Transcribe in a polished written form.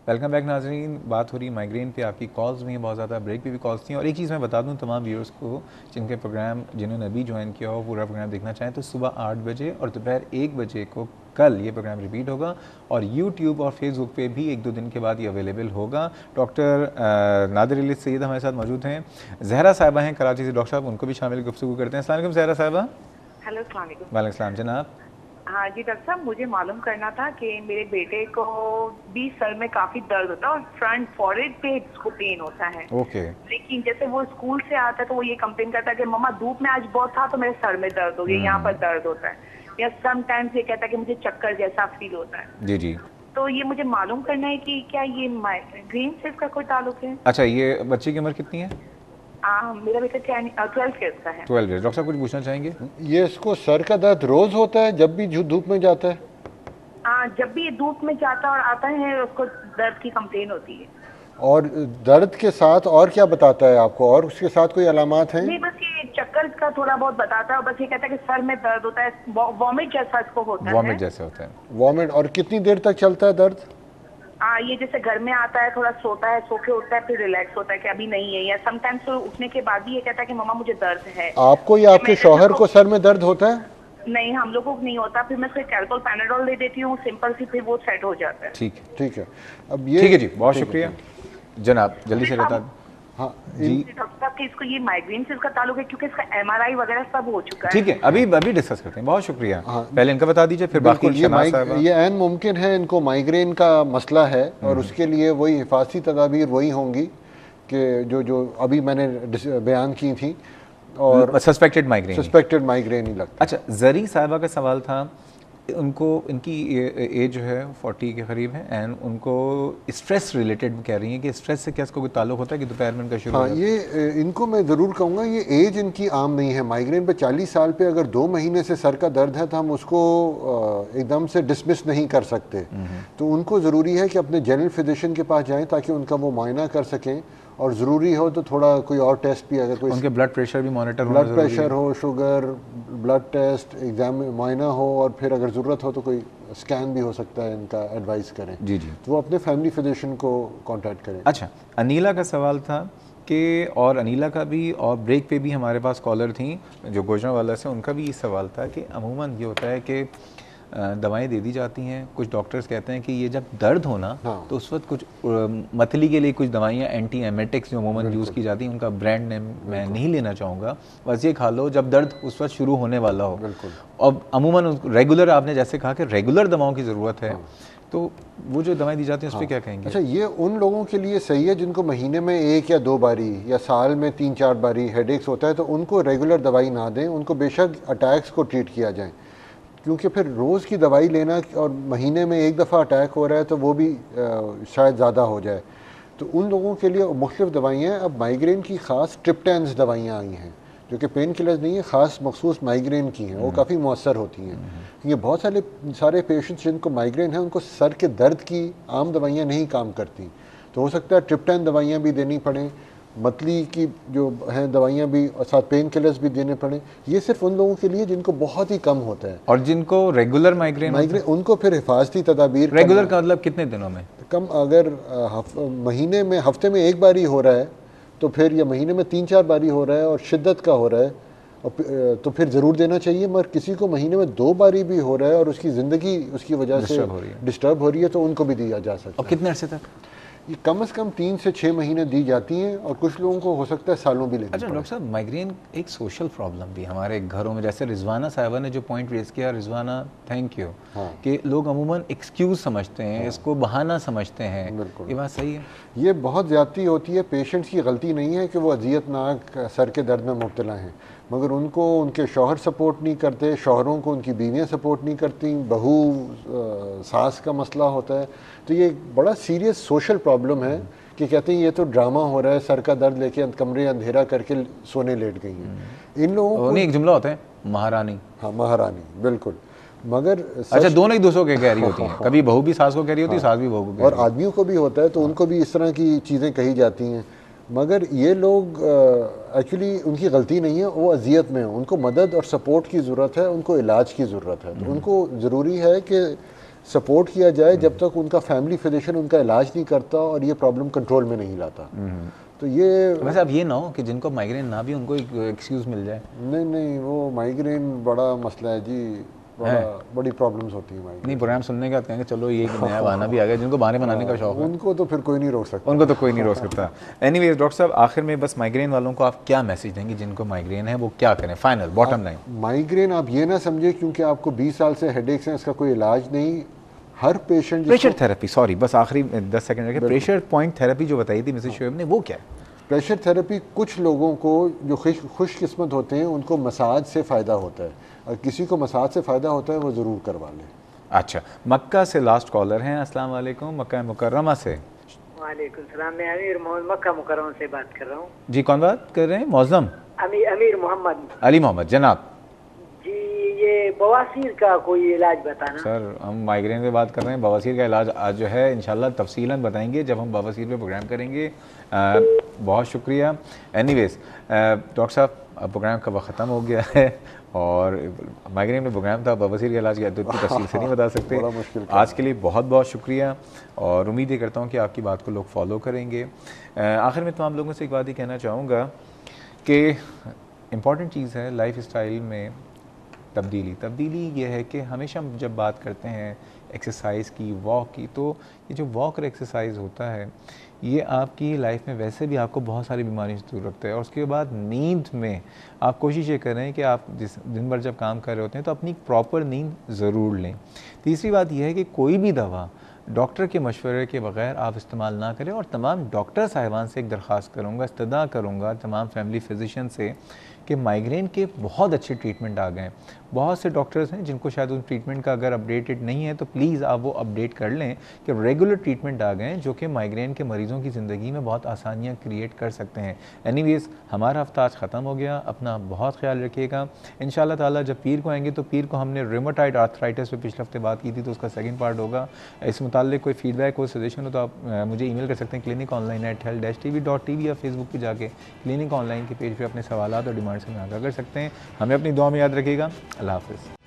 Welcome back नाजरीन। बात हो रही माइग्रेन पे, आपकी कॉल्स भी हैं बहुत ज़्यादा, ब्रेक पे भी कॉल्स थी। और एक चीज़ मैं बता दूं तमाम व्यूअर्स को जिनके प्रोग्राम जिन्होंने अभी ज्वाइन किया हो, पूरा प्रोग्राम देखना चाहें तो सुबह 8 बजे और दोपहर 1 बजे को कल ये प्रोग्राम रिपीट होगा और यूट्यूब और फेसबुक पे भी 1-2 दिन के बाद ये अवेलेबल होगा। डॉक्टर नादिर अली सैयद हमारे साथ मौजूद हैं, जहरा साहिबा हैं कराची से, डॉक्टर साहब उनको भी शामिल गुफ्तगू करते हैं। अस्सलाम वालेकुम जहरा साहिबा। हेलो, अस्सलाम वालेकुम। वालेकुम सलाम जनाब। हाँ जी डॉक्टर साहब, मुझे मालूम करना था कि मेरे बेटे को भी सर में काफी दर्द होता है और फ्रंट फॉरहेड पे इसको पेन होता है। ओके। लेकिन जैसे वो स्कूल से आता है तो वो ये कंप्लेन करता है कि मम्मा धूप में आज बहुत था तो मेरे सर में दर्द हो गया, यहाँ पर दर्द होता है। या समटाइम्स ये कहता है कि मुझे चक्कर जैसा फील होता है। जी जी। तो ये मुझे मालूम करना है कि क्या ये माइग्रेन से इसका कोई ताल्लुक है। अच्छा, ये बच्चे की उम्र कितनी है? मेरा बेटा 12 ईयर्स का है। 12 ईयर्स। डॉक्टर साहब कुछ पूछना चाहेंगे? ये इसको सर का दर्द रोज होता है जब भी धूप में जाता है? जब भी ये धूप में जाता है और आता है उसको दर्द की कंप्लेन होती है। और दर्द के साथ और क्या बताता है आपको, और उसके साथ कोई अलामात हैं? नहीं, बस ये चक्कर का थोड़ा बहुत बताता है और बस ये कहता है कि सर में दर्द होता है, वॉमिट जैसा इसको होता है। वॉमिट जैसे होता है। वॉमिट। और कितनी देर तक चलता है दर्द? ये जैसे घर में आता है, थोड़ा सोता है, सो के उठता है, फिर रिलैक्स होता है कि अभी नहीं है, या समटाइम्स तो उठने के बाद भी ये कहता है कि मम्मा मुझे दर्द है। आपको या आपके शौहर को सर में दर्द होता है? नहीं, हम लोगों को नहीं होता। फिर मैं फिर कैल्पोल पैनाडोल दे देती हूँ सिंपल सी, फिर वो सेट हो जाता है। ठीक है। ठीक है। अब ये ठीक है जी, बहुत ठीक है, शुक्रिया ठीक जनाब, जल्दी से बता। हाँ जी डॉक्टर साहब कि इसको ये माइग्रेन से इसका ताल्लुक है क्योंकि इसका एमआरआई वगैरह सब हो चुका है। ठीक है, अभी अभी डिस्कस करते हैं। बहुत शुक्रिया। हाँ। पहले इनका बता दीजिए, फिर बाकी बिल्कुल। शनाज साहबा। ये ऐन मुमकिन है इनको माइग्रेन का मसला है और उसके लिए वही हिफाजती तदाबीर वही होंगी कि जो जो अभी मैंने बयान की थी। और सस्पेक्टेड माइग्रेन। सस्पेक्टेड माइग्रेन ही लगता है। अच्छा, जरी साहिबा का सवाल था, उनको इनकी एज जो है 40 के करीब है एंड उनको स्ट्रेस रिलेटेड कह रही हैं कि स्ट्रेस से क्या इसको कोई ताल्लुक होता है कि दोपहर में इनका शुरू हाँ, हो जाता है? ये इनको मैं ज़रूर कहूँगा ये एज इनकी आम नहीं है। माइग्रेन पे 40 साल पे अगर 2 महीने से सर का दर्द है तो हम उसको एकदम से डिसमिस नहीं कर सकते। तो उनको ज़रूरी है कि अपने जनरल फिजिशियन के पास जाएं ताकि उनका वो मुआयना कर सकें, और ज़रूरी हो तो थोड़ा कोई और टेस्ट भी, अगर कोई उनके ब्लड प्रेशर भी मॉनिटर होना ब्लड ज़रूरी है। प्रेशर हो, शुगर, ब्लड टेस्ट, एग्जाम मुआयना हो, और फिर अगर ज़रूरत हो तो कोई स्कैन भी हो सकता है, इनका एडवाइस करें। जी जी। तो वो अपने फैमिली फिजिशियन को कांटेक्ट करें। अच्छा, अनीला का सवाल था कि, और अनीला का भी, और ब्रेक पे भी हमारे पास कॉलर थी जो गोजरावाला से, उनका भी ये सवाल था कि अमूमन ये होता है कि दवाएं दे दी जाती हैं, कुछ डॉक्टर्स कहते हैं कि ये जब दर्द होना हाँ। तो उस वक्त कुछ मतली के लिए कुछ दवाइयाँ एंटी एमेटिक्स जो अमूमन यूज़ की जाती हैं, उनका ब्रांड नेम मैं नहीं लेना चाहूँगा, बस ये खा लो जब दर्द उस वक्त शुरू होने वाला हो। बिल्कुल। और अमूमन रेगुलर, आपने जैसे कहा कि रेगुलर दवाओं की ज़रूरत है, तो वो जो दवाएं दी जाती हैं उस पर क्या कहेंगे? अच्छा, ये उन लोगों के लिए सही है जिनको महीने में 1 या 2 बारी या साल में 3-4 बारी हेडेक्स होता है, तो उनको रेगुलर दवाई ना दें। उनको बेशक अटैक्स को ट्रीट किया जाए, क्योंकि फिर रोज़ की दवाई लेना और महीने में 1 दफ़ा अटैक हो रहा है तो वो भी शायद ज़्यादा हो जाए। तो उन लोगों के लिए मुख्तलिफ दवाइयाँ, अब माइग्रेन की ख़ास ट्रिप्टेंस दवाइयाँ आई हैं जो कि पेन किलर्स नहीं है, ख़ास मखसूस माइग्रेन की हैं, वो काफ़ी मौसर होती हैं। ये बहुत सारे पेशेंट्स जिनको माइग्रेन है उनको सर के दर्द की आम दवाइयाँ नहीं काम करती, तो हो सकता है ट्रिप्टेन दवाइयाँ भी देनी पड़ें, मतली की जो हैं दवाइयाँ भी, और साथ पेन किलर्स भी देने पड़े। ये सिर्फ उन लोगों के लिए जिनको बहुत ही कम होता है। और जिनको रेगुलर माइग्रेन उनको फिर हिफाजती तदाबीर। रेगुलर का मतलब कितने दिनों में? कम, अगर महीने में, हफ्ते में 1 बारी हो रहा है तो फिर, या महीने में 3-4 बारी हो रहा है और शिद्दत का हो रहा है, और तो फिर ज़रूर देना चाहिए। मगर किसी को महीने में 2 बारी भी हो रहा है और उसकी ज़िंदगी उसकी वजह से डिस्टर्ब हो रही है तो उनको भी दिया जा सकता है। और कितने अरसे तक? ये कम से कम 3 से 6 महीने दी जाती हैं, और कुछ लोगों को हो सकता है सालों भी लेनी अच्छा पड़े। डॉक्टर साहब, माइग्रेन एक सोशल प्रॉब्लम भी हमारे घरों में, जैसे रिजवाना साहिबा ने जो पॉइंट रेज किया, रिजवाना थैंक यू, हाँ। कि लोग अमूमन एक्सक्यूज समझते हैं, इसको बहाना समझते हैं। बिल्कुल। ये बात सही है? ये बहुत ज़्यादती होती है। पेशेंट्स की गलती नहीं है कि वो अजियतनाक सर के दर्द में मुब्तला हैं, मगर उनको उनके शौहर सपोर्ट नहीं करते, शौहरों को उनकी बीवियाँ सपोर्ट नहीं करती, बहू सास का मसला होता है। तो ये बड़ा सीरियस सोशल प्रॉब्लम है कि कहते हैं ये तो ड्रामा हो रहा है, सर का दर्द लेके कमरे अंधेरा करके सोने लेट गई हैं। इन लोगों को नहीं, एक जुमला होता है महारानी। हाँ, महारानी, बिल्कुल। मगर अच्छा, दोनों एक दूसरों के कह रही होती हैं, कभी बहू भी सास को कह रही होती है, सास भी बहू को कह और रही आदमियों को भी होता है, तो उनको भी इस तरह की चीज़ें कही जाती हैं। मगर ये लोग एक्चुअली उनकी गलती नहीं है, वो अजियत में हैं, उनको मदद और सपोर्ट की ज़रूरत है, उनको इलाज की ज़रूरत है। तो उनको ज़रूरी है कि सपोर्ट किया जाए जब तक उनका फैमिली फिजिशियन उनका इलाज नहीं करता और ये प्रॉब्लम कंट्रोल में नहीं लाता। तो ये वैसे अब ये ना हो कि जिनको माइग्रेन ना भी उनको एक एक्सक्यूज़ मिल जाए। नहीं नहीं, वो माइग्रेन बड़ा मसला है जी, बड़ी प्रॉब्लम्स होती है माइग्रेन। नहीं, प्रोग्राम सुनने के बाद कहेंगे चलो ये एक नया बहाना भी आ गया, जिनको बहाने बनाने का शौक है उनको तो फिर कोई नहीं रोक सकता, उनको तो कोई नहीं रोक सकता। एनीवेज डॉक्टर साहब, आखिर में बस माइग्रेन वालों को आप क्या मैसेज देंगे जिनको माइग्रेन है, वो क्या करें? Final bottom line. माइग्रेन आप ये ना समझे क्योंकि आपको 20 साल से हेडेक्स हैं, इसका कोई इलाज नहीं। हर पेशेंट प्रेशर थेरेपी, सॉरी बस आखिरी 10 सेकंड रखे, प्रेशर पॉइंट थेरेपी जो बताई थी मिसेस शोएब ने, वो क्या है? प्रेशर थेरेपी कुछ लोगों को जो खुशकिस्मत होते हैं उनको मसाज से फ़ायदा होता है, और किसी को मसाज से फ़ायदा होता है वो ज़रूर करवा लें। अच्छा, मक्का से लास्ट कॉलर हैं। अस्सलाम वालेकुम, मक्का मुकर्रमा से। वालेकुम सलाम, मैं अमीर मोहम्मद मक्का मुकर्रमा से बात कर रहा हूँ। जी कौन बात कर रहे हैं? मौज़म अमीर मोहम्मद। अली मोहम्मद जनाब। जी, ये बवासीर का कोई इलाज बताना। सर हम माइग्रेन पे बात कर रहे हैं, बवासीर का इलाज आज जो है इंशाल्लाह तफसीलन बताएंगे जब हम बवासीर पे प्रोग्राम करेंगे। बहुत शुक्रिया। एनीवेज डॉक्टर साहब, प्रोग्राम का वक्त ख़त्म हो गया है और माइग्रेन में प्रोग्राम था, बवासीर का इलाज किया तो इतनी तफसील से नहीं बता सकते। आज के लिए बहुत बहुत शुक्रिया और उम्मीद ये करता हूँ कि आपकी बात को लोग फॉलो करेंगे। आखिर में तमाम लोगों से एक बात ही कहना चाहूँगा कि इम्पॉर्टेंट चीज़ है लाइफ स्टाइल में तब्दीली ये है कि हमेशा हम जब बात करते हैं एक्सरसाइज की, वॉक की, तो ये जो वॉक और एक्सरसाइज होता है ये आपकी लाइफ में वैसे भी आपको बहुत सारी बीमारियों से दूर रखता है। और उसके बाद नींद में आप कोशिश ये करें कि आप जिस दिन भर जब काम कर रहे होते हैं तो अपनी प्रॉपर नींद ज़रूर लें। तीसरी बात यह है कि कोई भी दवा डॉक्टर के मशवरे के बगैर आप इस्तेमाल ना करें। और तमाम डॉक्टर साहिबान से एक दरख्वास्त करूँगा, इस्तदा करूँगा तमाम फैमिली फिजिशियन से कि माइग्रेन के बहुत अच्छे ट्रीटमेंट आ गए हैं। बहुत से डॉक्टर्स हैं जिनको शायद उन ट्रीटमेंट का अगर अपडेटेड नहीं है तो प्लीज़ आप वो अपडेट कर लें कि रेगुलर ट्रीटमेंट आ गए हैं जो कि माइग्रेन के मरीज़ों की ज़िंदगी में बहुत आसानियाँ क्रिएट कर सकते हैं। एनीवेज़ हमारा हफ्ता आज ख़त्म हो गया, अपना बहुत ख्याल रखिएगा। इंशाल्लाह ताला जब पीर को आएंगे तो पीर को हमने रूमेटॉइड आर्थराइटिस पे पिछले हफ्ते बात की थी तो उसका सेकंड पार्ट होगा। इस मुताल्लिक़ कोई फीडबैक कोई सजेशन हो तो आप मुझे ईमेल कर सकते हैं cliniconline@health-tv.tv या फेसबुक पर जाके क्लिनिक ऑनलाइन के पेज पर अपने सवाल और डिमांड्स में आगाह कर सकते हैं। हमें अपनी दुआ में याद रखिएगा। अल्लाह हाफ़िज़।